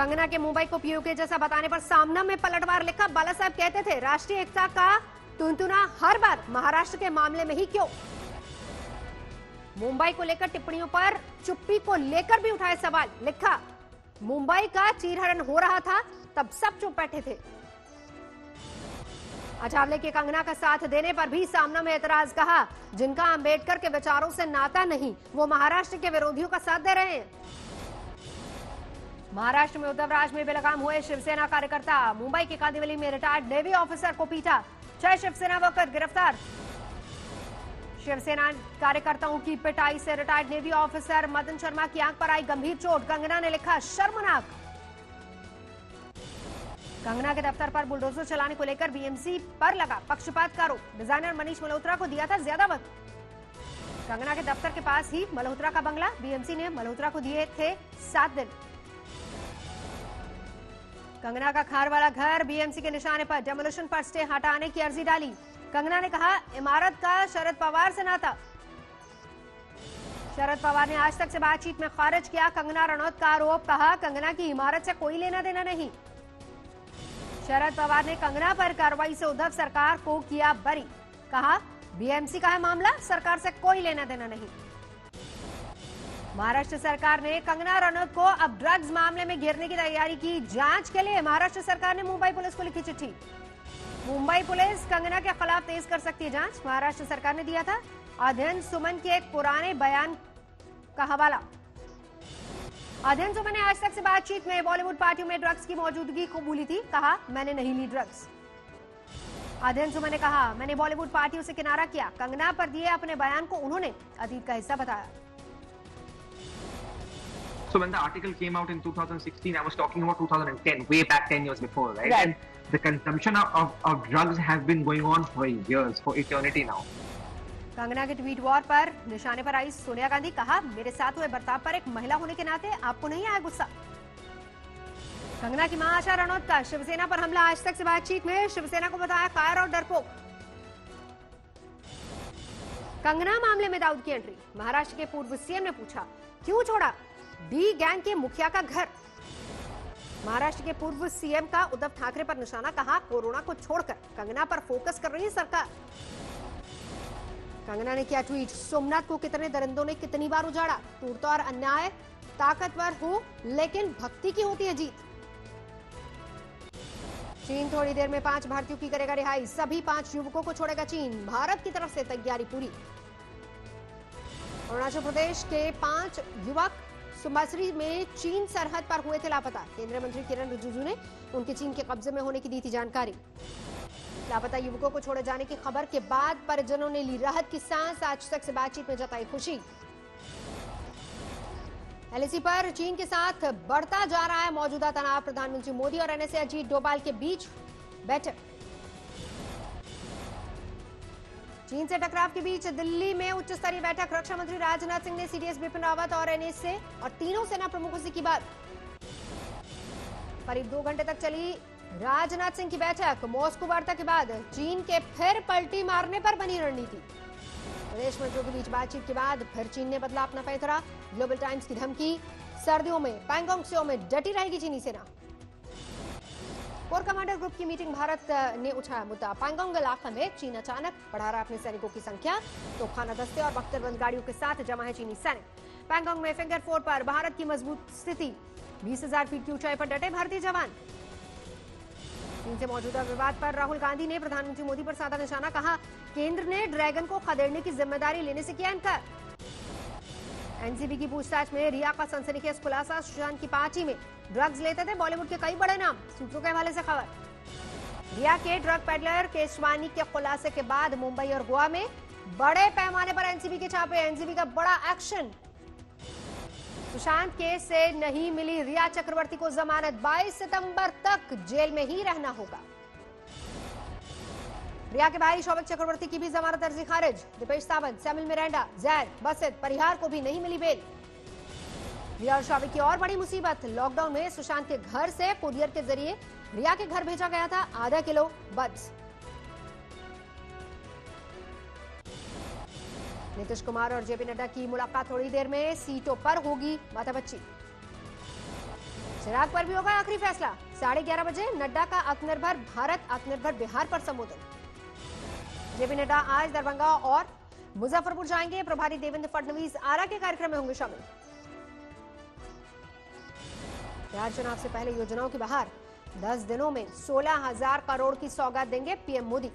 कंगना के मुंबई को पीओके जैसा बताने पर सामना में पलटवार लिखा। बाला साहब कहते थे राष्ट्रीय एकता का टुनटुना हर बार महाराष्ट्र के मामले में ही क्यों। मुंबई को लेकर टिप्पणियों पर चुप्पी को लेकर भी उठाए सवाल। लिखा मुंबई का चीरहरण हो रहा था तब सब चुप बैठे थे। अचावले के कंगना का साथ देने पर भी सामना में एतराज। कहा जिनका अंबेडकर के विचारों से नाता नहीं वो महाराष्ट्र के विरोधियों का साथ दे रहे हैं। महाराष्ट्र में उद्धव राज में बेलगाम हुए शिवसेना कार्यकर्ता। मुंबई के कांदिवली में रिटायर्ड नेवी ऑफिसर को पीटा। 6 शिवसेना वर्कर गिरफ्तार। शिवसेना कार्यकर्ताओं की पिटाई से retired navy officer Madan Sharma की आंख पर आई गंभीर चोट। कंगना ने लिखा शर्मनाक। कंगना के दफ्तर पर बुलडोजर चलाने को लेकर बीएमसी पर लगा पक्षपात का आरोप। डिजाइनर मनीष मल्होत्रा को दिया था ज्यादा वक्त। कंगना के दफ्तर के पास ही मल्होत्रा का बंगला। बीएमसी ने मल्होत्रा को दिए थे 7 दिन। कंगना का खार वाला घर बीएमसी के निशाने पर। डेमोलिशन पर स्टे हटाने की अर्जी डाली। कंगना ने कहा इमारत का शरद पवार से नाता। शरद पवार ने आज तक से बातचीत में खारिज किया कंगना रनौत का आरोप। कहा कंगना की इमारत से कोई लेना देना नहीं। शरद पवार ने कंगना पर कार्रवाई से उद्धव सरकार को किया बरी। कहा बीएमसी का है मामला, सरकार से कोई लेना देना नहीं। महाराष्ट्र सरकार ने कंगना रनौत को अब ड्रग्स मामले में घेरने की तैयारी की। जांच के लिए महाराष्ट्र सरकार ने मुंबई पुलिस को लिखी चिट्ठी। मुंबई पुलिस कंगना के खिलाफ तेज कर सकती है जांच। महाराष्ट्र सरकार ने दिया था अध्ययन सुमन के एक पुराने बयान का हवाला। अध्ययन सुमन ने आज तक से बातचीत में बॉलीवुड पार्टियों में ड्रग्स की मौजूदगी कबूली थी। कहा मैंने नहीं ली ड्रग्स। अध्ययन सुमन ने कहा मैंने बॉलीवुड पार्टियों से किनारा किया। कंगना पर दिए अपने बयान को उन्होंने अतीत का हिस्सा बताया। So when the article came out in 2016, I was talking about 2010, way back 10 years before, right? And the consumption of drugs has been going on for years, for eternity now. Kangana के ट्वीट वॉर पर निशाने पर आई सोनिया गांधी। कहा मेरे साथ हुए बर्ताव पर एक महिला होने के नाते आपको नहीं आया गुस्सा। कंगना की मां आशा रनौत का शिवसेना पर हमला। आज तक से बातचीत में शिवसेना को बताया कायर और डरपोक। कंगना मामले में दाऊद की एंट्री। महाराष्ट्र के पूर्व सीएम ने पूछा क्यों छोड़ा डी गैंग के मुखिया का घर। महाराष्ट्र के पूर्व सीएम का उद्धव ठाकरे पर निशाना। कहा कोरोना को छोड़कर कंगना पर फोकस कर रही है सरकार। कंगना ने किया ट्वीट सोमनाथ को कितने दरिंदों ने कितनी बार उजाड़ा। टूटता और अन्याय ताकतवर हो लेकिन भक्ति की होती है जीत। चीन थोड़ी देर में 5 भारतीयों की करेगा रिहाई। सभी 5 युवकों को छोड़ेगा चीन। भारत की तरफ से तैयारी पूरी। अरुणाचल प्रदेश के 5 युवक सुमासरी में चीन सरहद पर हुए थे लापता। केंद्रीय मंत्री किरण रिजिजू ने उनके चीन के कब्जे में होने की दी थी जानकारी। लापता युवकों को छोड़े जाने की खबर के बाद परिजनों ने ली राहत की सांस। आज तक से बातचीत में जताई खुशी। एलएसी पर चीन के साथ बढ़ता जा रहा है मौजूदा तनाव। प्रधानमंत्री मोदी और एनएसए अजीत डोभाल के बीच बैठक। चीन से टकराव के बीच दिल्ली में उच्च स्तरीय बैठक। रक्षा मंत्री राजनाथ सिंह ने सीडीएस बिपिन रावत और एनएसए और तीनों सेना प्रमुखों से की बात। करीब 2 घंटे तक चली राजनाथ सिंह की बैठक। मॉस्को वार्ता के बाद चीन के फिर पलटी मारने पर बनी रणनीति। विदेश मंत्रियों के बीच बातचीत के बाद फिर चीन ने बदला अपना फैसला। ग्लोबल टाइम्स की धमकी। सर्दियों में पैंगोंग त्सो में डटी रहेगी चीनी सेना। कोर कमांडर ग्रुप की मीटिंग। भारत ने उठाया मुद्दा। पैंगोंग इलाके में चीन अचानक बढ़ा रहा अपने सैनिकों की संख्या। तोपखाना दस्ते और बख्तरबंद गाड़ियों के साथ जमा है चीनी सैनिक। पैंगोंग में फिंगर 4 पर भारत की मजबूत स्थिति। 20,000 फीट की ऊंचाई पर डटे भारतीय जवान। चीन से मौजूदा विवाद पर राहुल गांधी ने प्रधानमंत्री मोदी पर साधा निशाना। कहा केंद्र ने ड्रैगन को खदेड़ने की जिम्मेदारी लेने से किया इनकार। एनसीबी की पूछताछ में रिया का सनसनीखेज खुलासा। सुशांत की पार्टी में ड्रग्स लेते थे बॉलीवुड के कई बड़े नाम। सूत्रों के हवाले से खबर। रिया के ड्रग पेडलर केशवानी के खुलासे के बाद मुंबई और गोवा में बड़े पैमाने पर एनसीबी के छापे। एनसीबी का बड़ा एक्शन। सुशांत केस से नहीं मिली रिया चक्रवर्ती को जमानत। 22 सितंबर तक जेल में ही रहना होगा। रिया के भाई शौविक चक्रवर्ती की भी जमानत अर्जी खारिज। दीपेश सावंत, सैमुअल मिरांडा, जैद, बसित, परिहार को भी नहीं मिली बेल। रिया और शौविक की और बड़ी मुसीबत। लॉकडाउन में सुशांत के घर से कुरियर के जरिए रिया के घर भेजा गया था आधा किलो बड्स। नीतीश कुमार और जेपी नड्डा की मुलाकात थोड़ी देर में सीटों पर होगी माथापच्ची। चिराग पर भी होगा आखिरी फैसला। 11:30 बजे नड्डा का आत्मनिर्भर भारत आत्मनिर्भर बिहार पर संबोधन। जेपी नड्डा आज दरभंगा और मुजफ्फरपुर जाएंगे। प्रभारी देवेंद्र फडणवीस आरा के कार्यक्रम में होंगे शामिल। बिहार चुनाव से पहले योजनाओं की बहार। 10 दिनों में 16,000 करोड़ की सौगात देंगे पीएम मोदी।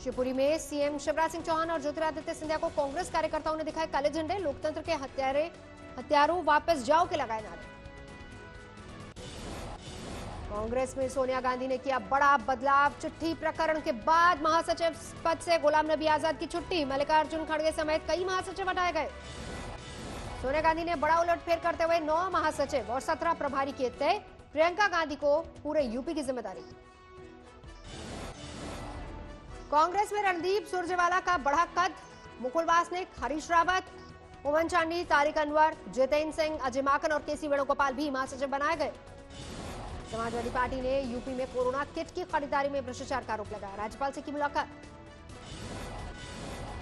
शिवपुरी में सीएम शिवराज सिंह चौहान और ज्योतिरादित्य सिंधिया को कांग्रेस कार्यकर्ताओं ने दिखाए काले झंडे। लोकतंत्र के हत्यारों वापस जाओ के लगाए नारे। कांग्रेस में सोनिया गांधी ने किया बड़ा बदलाव। चिट्ठी प्रकरण के बाद महासचिव पद से गुलाम नबी आजाद की छुट्टी। मल्लिकार्जुन खड़गे समेत कई महासचिव हटाए गए। सोनिया गांधी ने बड़ा उलटफेर करते हुए 9 महासचिव और 17 प्रभारी किए तय। प्रियंका गांधी को पूरे यूपी की जिम्मेदारी। कांग्रेस में रणदीप सुरजेवाला का बढ़ा कद। मुकुल वासनिक, हरीश रावत, उमन चांडी, तारिक अनवर, जितेंद्र सिंह, अजय माकन और केसी वेणुगोपाल भी महासचिव बनाए गए। समाजवादी पार्टी ने यूपी में कोरोना किट की खरीदारी में भ्रष्टाचार का आरोप लगाया। राज्यपाल से की मुलाकात।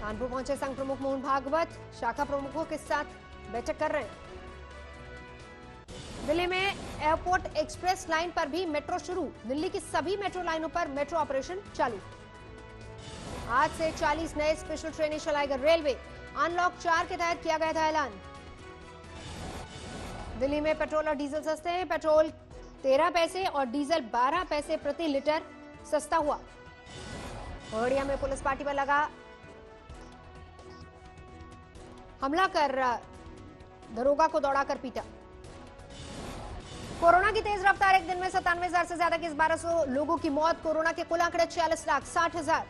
कानपुर पहुंचे संघ प्रमुख मोहन भागवत। शाखा प्रमुखों के साथ बैठक कर रहे हैं। दिल्ली में एयरपोर्ट एक्सप्रेस लाइन पर भी मेट्रो शुरू। दिल्ली की सभी मेट्रो लाइनों पर मेट्रो ऑपरेशन चालू। आज से 40 नए स्पेशल ट्रेनें चलाएगा रेलवे। अनलॉक 4 के तहत किया गया था ऐलान। दिल्ली में पेट्रोल और डीजल सस्ते हैं। पेट्रोल 13 पैसे और डीजल 12 पैसे प्रति लीटर सस्ता हुआ। औरैया में पुलिस पार्टी पर लगा हमला कर दरोगा को दौड़ाकर पीटा। कोरोना की तेज रफ्तार। एक दिन में 97,000 से ज्यादा केस, 1200 लोगों की मौत। कोरोना के कुल आंकड़े 46,60,000।